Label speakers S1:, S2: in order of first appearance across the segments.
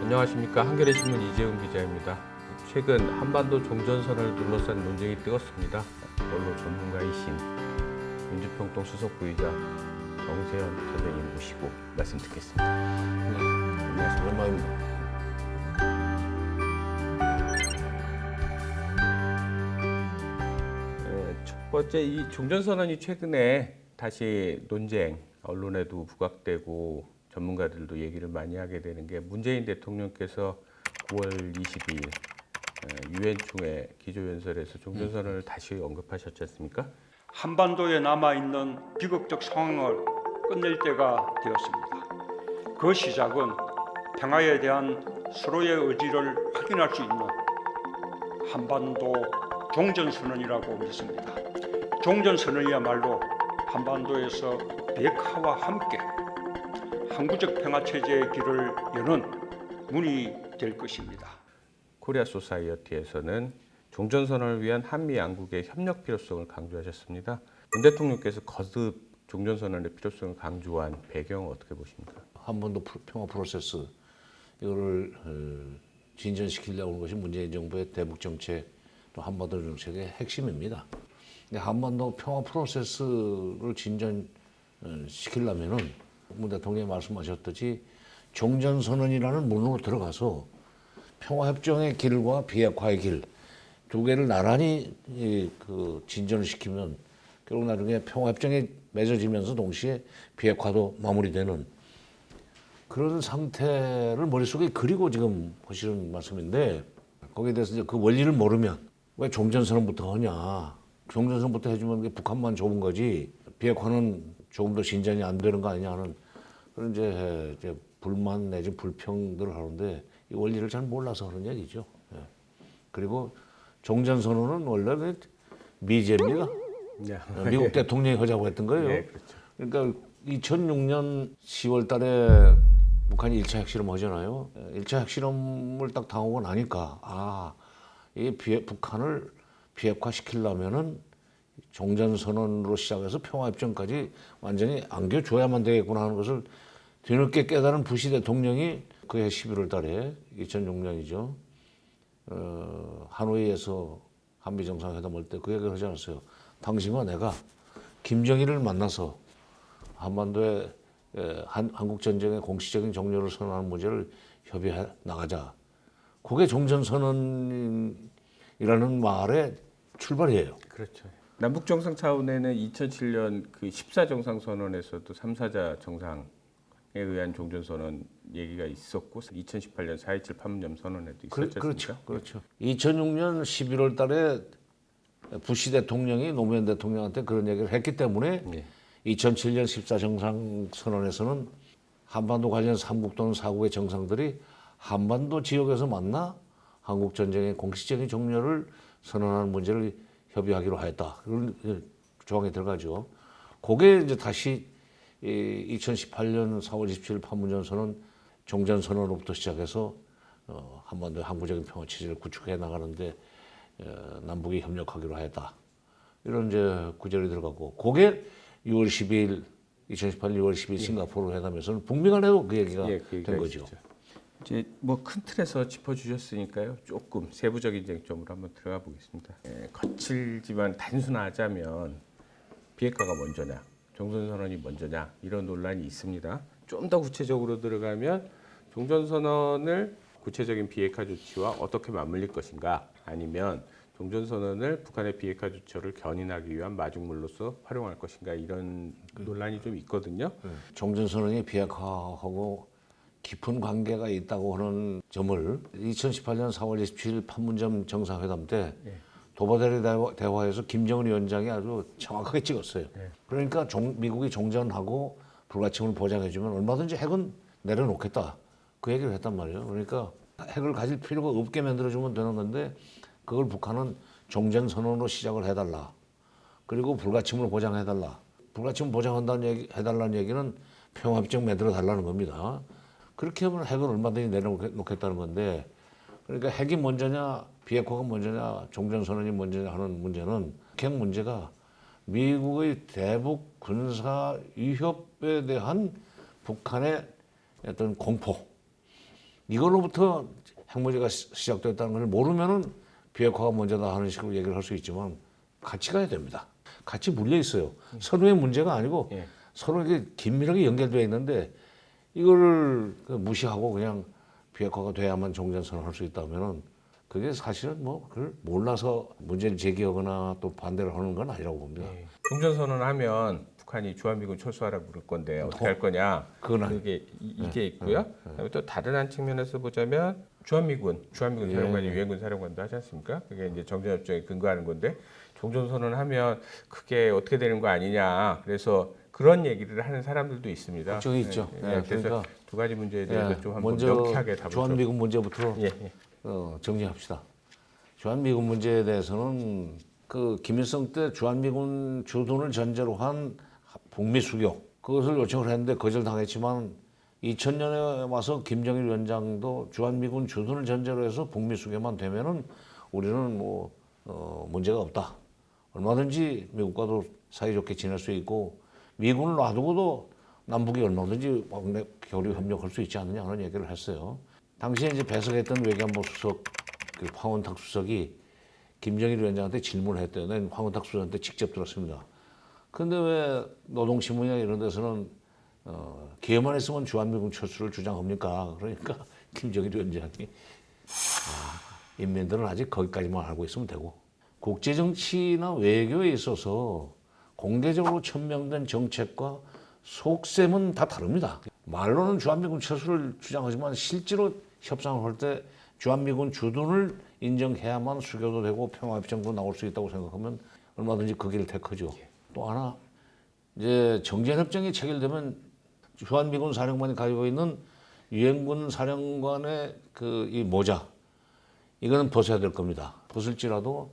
S1: 안녕하십니까. 한겨레 신문 이재훈 기자입니다. 최근 한반도 종전선언을 둘러싼 논쟁이 뜨겁습니다. 언론 전문가이신 민주평통 수석부의장 정세현 선생님 모시고 말씀 듣겠습니다.
S2: 네, 안녕하세요. 오랜만입니다.
S1: 첫 번째, 이 종전선언이 최근에 다시 논쟁, 언론에도 부각되고 전문가들도 얘기를 많이 하게 되는 게 문재인 대통령께서 9월 22일 유엔 총회 기조연설에서 종전선언을 다시 언급하셨지 않습니까?
S3: 한반도에 남아있는 비극적 상황을 끝낼 때가 되었습니다. 그 시작은 평화에 대한 서로의 의지를 확인할 수 있는 한반도 종전선언이라고 믿습니다. 종전선언이야말로 한반도에서 비핵화와 함께 항구적 평화체제의 길을 여는 문이 될 것입니다.
S1: 코리아 소사이어티에서는 종전선언을 위한 한미 양국의 협력 필요성을 강조하셨습니다. 문 대통령께서 거듭 종전선언의 필요성을 강조한 배경은 어떻게 보십니까?
S2: 한반도 평화 프로세스 이거를 진전시키려고 하는 것이 문재인 정부의 대북 정책 또 한반도 정책의 핵심입니다. 근데 한반도 평화 프로세스를 진전시키려면은 문 대통령이 말씀하셨듯이 종전선언이라는 문으로 들어가서 평화협정의 길과 비핵화의 길 두 개를 나란히 진전을 시키면 결국 나중에 평화협정이 맺어지면서 동시에 비핵화도 마무리되는 그런 상태를 머릿속에 그리고 지금 하시는 말씀인데 거기에 대해서 이제 그 원리를 모르면 왜 종전선언부터 하냐. 종전선언부터 해주면 그게 북한만 좁은 거지 비핵화는 조금 더 진전이 안 되는 거 아니냐 하는 그런 이제 불만 내지 불평들을 하는데 이 원리를 잘 몰라서 그런 얘기죠. 예. 그리고 종전선언은 원래 미제입니다.
S1: 네.
S2: 미국 대통령이 하자고 했던 거예요.
S1: 네, 그렇죠.
S2: 그러니까 2006년 10월 달에 북한이 1차 핵실험 하잖아요. 1차 핵실험을 딱 당하고 나니까 이게 북한을 비핵화시키려면은 종전선언으로 시작해서 평화협정까지 완전히 안겨줘야만 되겠구나 하는 것을 뒤늦게 깨달은 부시 대통령이 그해 11월 달에 2006년이죠. 하노이에서 한미 정상회담 할 때 그 얘기를 하지 않았어요. 당신과 내가 김정일을 만나서 한반도의 한국 전쟁의 공식적인 종료를 선언하는 문제를 협의해 나가자. 그게 종전선언이라는 말의 출발이에요.
S1: 그렇죠. 남북 정상 차원에는 2007년 그 14정상 선언에서도 3사자 정상에 의한 종전 선언 얘기가 있었고 2018년 4.27 판문점 선언에도 있었지 않습니까?
S2: 그렇죠. 2006년 11월 달에 부시 대통령이 노무현 대통령한테 그런 얘기를 했기 때문에 2007년 14정상 선언에서는 한반도 관련 3국 또는 4국의 정상들이 한반도 지역에서 만나 한국 전쟁의 공식적인 종료를 선언하는 문제를 협의하기로 하였다. 그런 조항이 들어가죠. 그게 이제 다시 2018년 4월 27일 판문점 선언 종전 선언으로부터 시작해서 한반도의 항구적인 평화 체제를 구축해 나가는데 남북이 협력하기로 하였다. 이런 이제 구절이 들어가고 그게 6월 12일 2018년 6월 12일 싱가포르 회담에서는 북미 간에도 그 얘기가 된 거죠.
S1: 있었죠. 이제 뭐 큰 틀에서 짚어주셨으니까요. 조금 세부적인 쟁점으로 한번 들어가 보겠습니다. 거칠지만 단순하자면 비핵화가 먼저냐, 종전선언이 먼저냐 이런 논란이 있습니다. 좀 더 구체적으로 들어가면 종전선언을 구체적인 비핵화 조치와 어떻게 맞물릴 것인가 아니면 종전선언을 북한의 비핵화 조처를 견인하기 위한 마중물로서 활용할 것인가 이런 논란이 좀 있거든요.
S2: 종전선언이 비핵화하고 깊은 관계가 있다고 하는 점을 2018년 4월 27일 판문점 정상회담 때 도바다리 대화에서 김정은 위원장이 아주 정확하게 찍었어요. 그러니까 미국이 종전하고 불가침을 보장해주면 얼마든지 핵은 내려놓겠다. 그 얘기를 했단 말이에요. 그러니까 핵을 가질 필요가 없게 만들어주면 되는 건데 그걸 북한은 종전선언으로 시작을 해달라. 그리고 불가침을 보장해달라. 불가침을 해달라는 얘기는 평화협정 만들어달라는 겁니다. 그렇게 하면 핵은 얼마든지 내려놓겠다는 건데 그러니까 핵이 먼저냐 비핵화가 먼저냐 종전선언이 먼저냐 하는 문제는 핵 문제가 미국의 대북 군사 위협에 대한 북한의 어떤 공포 이걸로부터 핵무제가 시작됐다는 걸 모르면은 비핵화가 먼저다 하는 식으로 얘기를 할 수 있지만 같이 가야 됩니다. 같이 물려 있어요. 서로의 문제가 아니고
S1: 예.
S2: 서로 이게 긴밀하게 연결되어 있는데 이거를 무시하고 그냥 비핵화가 돼야만 종전선언할 수 있다면은 그게 사실은 뭐 그걸 몰라서 문제를 제기하거나 또 반대를 하는 건 아니라고 봅니다.
S1: 예. 종전선언하면 북한이 주한미군 철수하라고 그럴 건데 어떻게 할 거냐?
S2: 그건 아니-
S1: 이게 있고요. 그다음에 또 다른 한 측면에서 보자면 주한미군 사령관이 유엔군 사령관도 하지 않습니까? 그게 이제 정전협정에 근거하는 건데 종전선언하면 그게 어떻게 되는 거 아니냐? 그래서 그런 얘기를 하는 사람들도 있습니다.
S2: 걱정이 있죠. 예,
S1: 그래서
S2: 그러니까
S1: 두 가지 문제에 대해서
S2: 예,
S1: 좀 한번
S2: 먼저
S1: 명쾌하게 답을
S2: 주한미군 문제부터
S1: 예, 예.
S2: 정리합시다. 주한미군 문제에 대해서는 그 김일성 때 주한미군 주둔을 전제로 한 북미 수교 그것을 요청을 했는데 거절당했지만 2000년에 와서 김정일 위원장도 주한미군 주둔을 전제로 해서 북미 수교만 되면은 우리는 뭐 문제가 없다. 얼마든지 미국과도 사이좋게 지낼 수 있고 미군을 놔두고도 남북이 얼마든지 교류 협력할 수 있지 않느냐 하는 얘기를 했어요. 당시에 이제 배석했던 외교안보 수석 그 황운탁 수석이 김정일 위원장한테 질문을 했대요. 난 황운탁 수석한테 직접 들었습니다. 근데 왜 노동신문이나 이런 데서는 기회만 했으면 주한미군 철수를 주장합니까? 그러니까 김정일 위원장이 인민들은 아직 거기까지만 알고 있으면 되고 국제정치나 외교에 있어서 공개적으로 천명된 정책과 속셈은 다 다릅니다. 말로는 주한미군 철수를 주장하지만 실제로 협상을 할 때 주한미군 주둔을 인정해야만 수교도 되고 평화협정도 나올 수 있다고 생각하면 얼마든지 그 길을 택하죠. 또 하나 이제 정전협정이 체결되면 주한미군 사령관이 가지고 있는 유엔군 사령관의 그 이 모자 이거는 벗어야 될 겁니다. 벗을지라도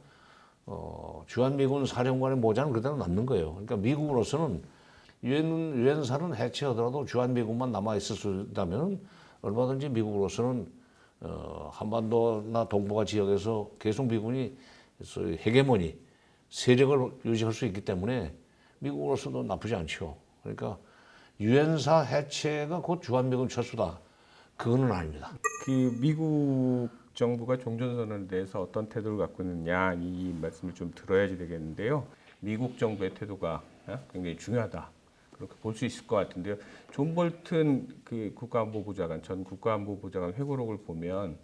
S2: 주한미군 사령관의 모자는 그대로 남는 거예요. 그러니까 미국으로서는 유엔사는 해체하더라도 주한미군만 남아 있을 수 있다면 얼마든지 미국으로서는 한반도나 동북아 지역에서 계속 미군이 헤게모니 세력을 유지할 수 있기 때문에 미국으로서도 나쁘지 않죠. 그러니까 유엔사 해체가 곧 주한미군 철수다. 그거는 아닙니다.
S1: 그 미국 정부가 종전선언에 대해서 어떤 태도를 갖고 있느냐 이 말씀을 좀 들어야지 되겠는데요. 미국 정부의 태도가 굉장히 중요하다. 그렇게 볼 수 있을 것 같은데요. 존 볼튼 그 국가안보보좌관 전 국가안보보좌관 회고록을 보면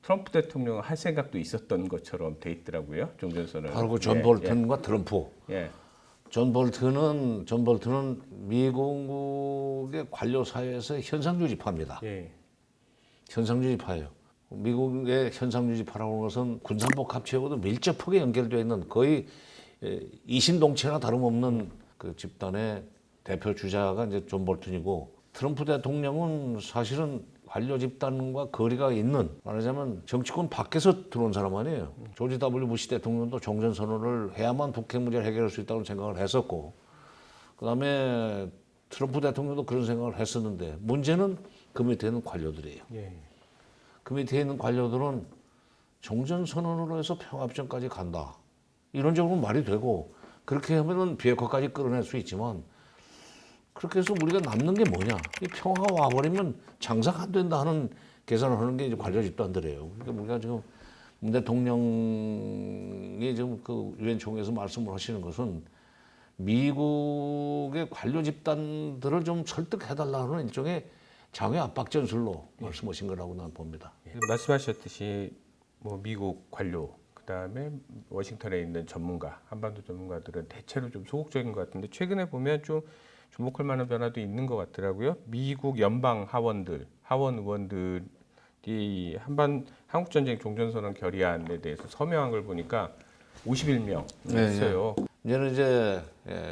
S1: 트럼프 대통령은 할 생각도 있었던 것처럼 돼 있더라고요. 종전선언.
S2: 바로 그 존 볼튼과 트럼프.
S1: 예.
S2: 존 볼튼은 미국의 관료 사회에서 현상주의파입니다.
S1: 예.
S2: 현상주의파예요. 미국의 현상주의파라고 하는 것은 군산복 합치하고도 밀접하게 연결되어 있는 거의 이신동체나 다름없는 그 집단의 대표 주자가 이제 존 볼튼이고 트럼프 대통령은 사실은 관료 집단과 거리가 있는 말하자면 정치권 밖에서 들어온 사람 아니에요. 조지 W 부시 대통령도 종전선언을 해야만 북핵 문제를 해결할 수 있다고 생각을 했었고 그다음에 트럼프 대통령도 그런 생각을 했었는데 문제는 그 밑에 있는 관료들이에요.
S1: 예.
S2: 그 밑에 있는 관료들은 종전선언으로 해서 평화협정까지 간다. 이론적으로 말이 되고 그렇게 하면은 비핵화까지 끌어낼 수 있지만 그렇게 해서 우리가 남는 게 뭐냐? 이 평화가 와버리면 장사가 안 된다 하는 계산을 하는 게 이제 관료 집단들이에요. 그러니까 우리가 지금 문 대통령이 지금 그 유엔 총회에서 말씀을 하시는 것은 미국의 관료 집단들을 좀 설득해달라는 일종의 장외 압박 전술로 말씀하신 거라고 나는 봅니다.
S1: 말씀하셨듯이 뭐 미국 관료 그다음에 워싱턴에 있는 전문가, 한반도 전문가들은 대체로 좀 소극적인 것 같은데 최근에 보면 좀 주목할 만한 변화도 있는 것 같더라고요. 미국 연방 하원 의원들이 한국 전쟁 종전선언 결의안에 대해서 서명한 걸 보니까 51명 있어요.
S2: 이제는 이제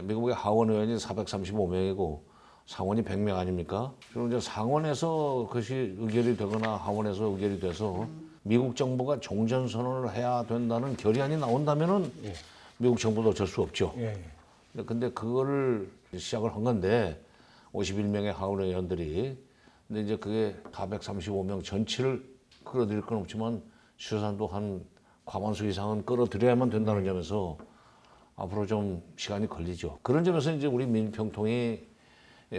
S2: 미국의 하원 의원이 435명이고 상원이 100명 아닙니까? 그럼 이제 상원에서 그것이 의결이 되거나 하원에서 의결이 돼서 미국 정부가 종전선언을 해야 된다는 결의안이 나온다면은 미국 정부도 어쩔 수 없죠.
S1: 예.
S2: 근데 그거를 시작을 한 건데 51명의 하원 의원들이 근데 이제 그게 435명 전체를 끌어들일 건 없지만 최소한도 한 과반수 이상은 끌어들여야만 된다는 점에서 앞으로 좀 시간이 걸리죠. 그런 점에서 이제 우리 민평통이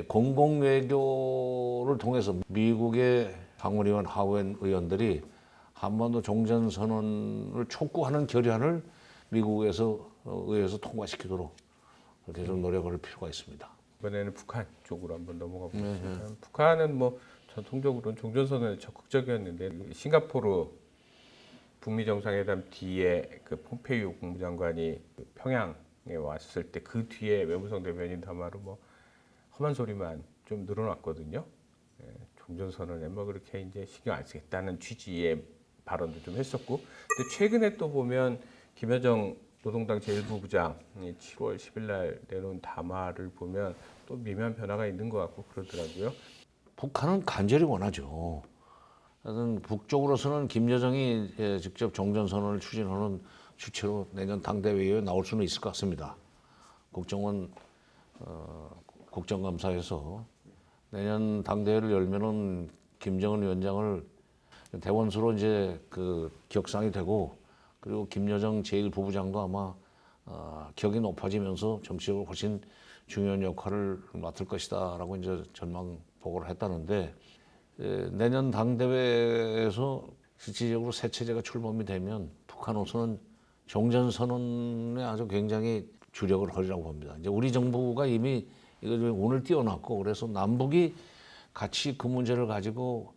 S2: 공공외교를 통해서 미국의 상원의원, 하원 의원들이 한반도 종전선언을 촉구하는 결의안을 미국에서 의회에서 통과시키도록 계속 노력을 할 필요가 있습니다.
S1: 이번에는 북한 쪽으로 한번 넘어가 보겠습니다. 북한은 뭐 전통적으로는 종전선언에 적극적이었는데 싱가포르 북미 정상회담 뒤에 그 폼페이오 국무장관이 평양에 왔을 때 그 뒤에 외무성 대변인 담화로 뭐 험한 소리만 좀 늘어났거든요. 종전선언에 뭐 그렇게 이제 신경 안 쓰겠다는 취지의 발언도 좀 했었고, 근데 최근에 또 보면 김여정 노동당 제1부부장이 7월 10일 날 내놓은 담화를 보면 또 미묘한 변화가 있는 것 같고 그러더라고요.
S2: 북한은 간절히 원하죠. 하여튼 북쪽으로서는 김여정이 직접 종전선언을 추진하는 주체로 내년 당대회의에 나올 수는 있을 것 같습니다. 국정원 국정감사에서 내년 당대회를 열면은 김정은 위원장을 대원수로 이제 그 격상이 되고, 그리고 김여정 제1부부장도 아마 격이 높아지면서 정치적으로 훨씬 중요한 역할을 맡을 것이다라고 이제 전망 보고를 했다는데, 내년 당대회에서 실질적으로 새 체제가 출범이 되면 북한으로서는 종전선언에 아주 굉장히 주력을 하리라고 봅니다. 이제 우리 정부가 이미 이걸 오늘 띄워놨고, 그래서 남북이 같이 그 문제를 가지고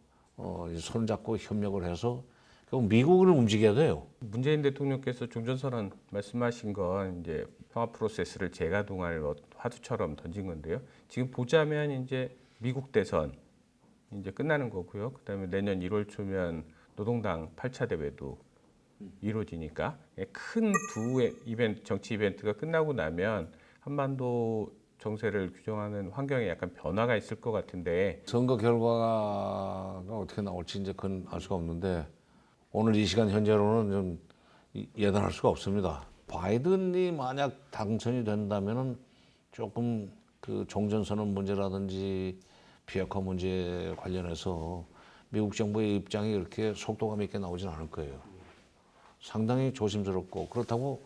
S2: 손잡고 협력을 해서 결국 미국을 움직여야 돼요.
S1: 문재인 대통령께서 종전선언 말씀하신 건 이제 평화 프로세스를 재가동할 화두처럼 던진 건데요. 지금 보자면 이제 미국 대선 이제 끝나는 거고요. 그다음에 내년 1월 초면 노동당 8차 대회도 이루어지니까 큰 두 이벤트, 정치 이벤트가 끝나고 나면 한반도 정세를 규정하는 환경에 약간 변화가 있을 것 같은데,
S2: 선거 결과가 어떻게 나올지 이제 그건 알 수가 없는데, 오늘 이 시간 현재로는 좀 예단할 수가 없습니다. 바이든이 만약 당선이 된다면은 조금 그 종전선언 문제라든지 비핵화 문제 관련해서 미국 정부의 입장이 이렇게 속도감 있게 나오진 않을 거예요. 상당히 조심스럽고, 그렇다고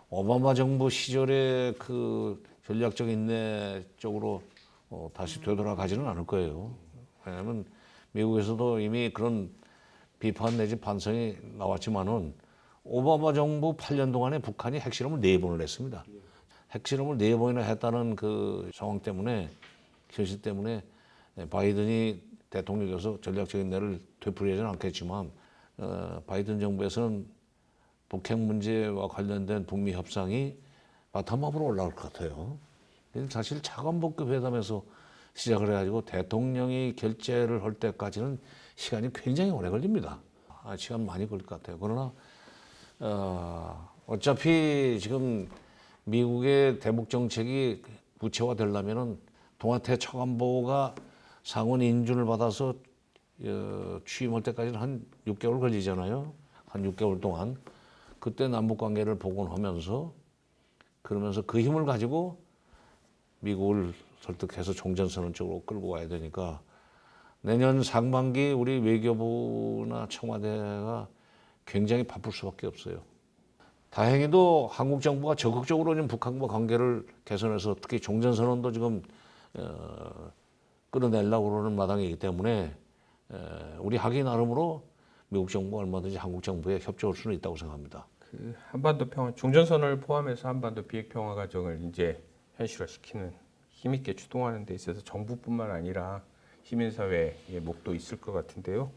S2: 오바마 정부 시절의 그 전략적 인내 쪽으로 다시 되돌아가지는 않을 거예요. 왜냐하면 미국에서도 이미 그런 비판 내지 반성이 나왔지만은 오바마 정부 8년 동안에 북한이 핵실험을 4번을 했습니다. 핵실험을 4번이나 했다는 그 상황 때문에, 현실 때문에 바이든이 대통령에서 전략적 인내를 되풀이하지는 않겠지만, 바이든 정부에서는 북핵 문제와 관련된 북미 협상이 바텀업으로 올라올 것 같아요. 사실 차관복급 회담에서 시작을 해가지고 대통령이 결재를 할 때까지는 시간이 굉장히 오래 걸립니다. 시간 많이 걸릴 것 같아요. 그러나 어차피 지금 미국의 대북 정책이 구체화되려면은 동아태 차관보가 상원 인준을 받아서 취임할 때까지는 한 6개월 걸리잖아요. 한 6개월 동안. 그때 남북 관계를 복원하면서, 그러면서 그 힘을 가지고 미국을 설득해서 종전선언 쪽으로 끌고 가야 되니까 내년 상반기 우리 외교부나 청와대가 굉장히 바쁠 수밖에 없어요. 다행히도 한국 정부가 적극적으로 지금 북한과 관계를 개선해서 특히 종전선언도 지금 끌어내려고 그러는 마당이기 때문에 우리 하기 나름으로 미국 정부가 얼마든지 한국 정부에 협조할 수는 있다고 생각합니다.
S1: 그 한반도 평화 종전선언을 포함해서 한반도 비핵 평화 과정을 이제 현실화시키는, 힘있게 추동하는 데 있어서 정부뿐만 아니라 시민사회의 목도 있을 것 같은데요.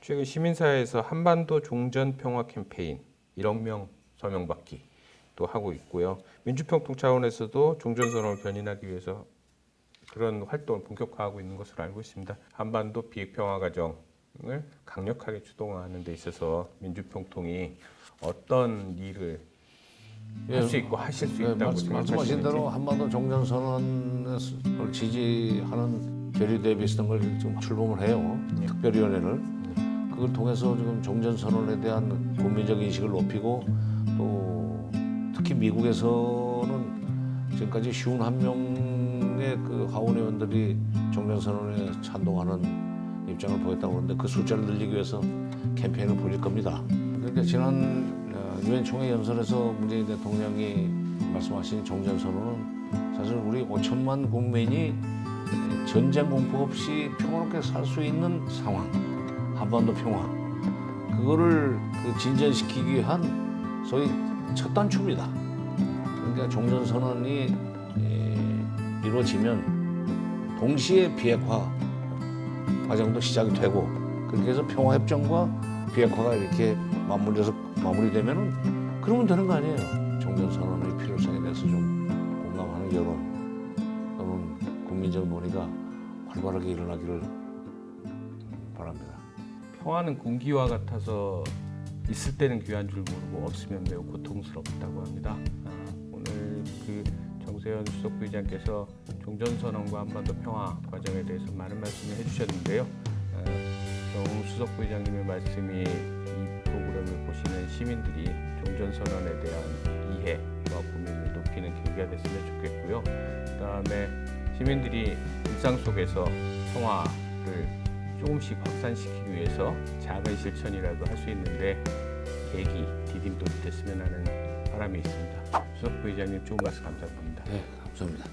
S1: 최근 시민사회에서 한반도 종전 평화 캠페인 1억 명 서명 받기 또 하고 있고요. 민주평통 차원에서도 종전선언을 견인하기 위해서 그런 활동을 본격화하고 있는 것으로 알고 있습니다. 한반도 비핵 평화 과정을 강력하게 추동하는 데 있어서 민주평통이 어떤 일을 할 수 있고 하실 수 있다고
S2: 말씀하신
S1: 생각하시는지.
S2: 대로 한반도 종전선언을 지지하는 결의대회 비슷한 걸 지금 출범을 해요. 특별위원회를. 그걸 통해서 지금 종전선언에 대한 국민적 인식을 높이고, 또 특히 미국에서는 지금까지 51명의 그 하원의원들이 종전선언에 찬동하는 입장을 보였다고 하는데, 그 숫자를 늘리기 위해서 캠페인을 벌일 겁니다. 그러니까 지난 유엔 총회 연설에서 문재인 대통령이 말씀하신 종전선언은 사실 우리 5천만 국민이 전쟁 공포 없이 평화롭게 살 수 있는 상황, 한반도 평화 그거를 그 진전시키기 위한 소위 첫 단추입니다. 그러니까 종전선언이 이루어지면 동시에 비핵화 과정도 시작이 되고 그렇게 해서 평화협정과 비핵화가 이렇게 마무리되면은 그러면 되는 거 아니에요. 종전선언의 필요성에 대해서 좀 공감하는 여론 또는 국민적 논의가 활발하게 일어나기를 바랍니다.
S1: 평화는 공기와 같아서 있을 때는 귀한 줄 모르고 없으면 매우 고통스럽다고 합니다. 오늘 그 정세현 수석부의장께서 종전선언과 한반도 평화 과정에 대해서 많은 말씀을 해주셨는데요. 정 수석부의장님의 말씀이 이 프로그램을 보시는 시민들이 종전선언에 대한 이해와 고민을 높이는 계기가 됐으면 좋겠고요. 그다음에 시민들이 일상 속에서 평화를 조금씩 확산시키기 위해서 작은 실천이라도 할 수 있는데 계기, 디딤돌이 됐으면 하는 바람이 있습니다. 수석부의장님 좋은 말씀 감사드립니다.
S2: 네, 감사합니다.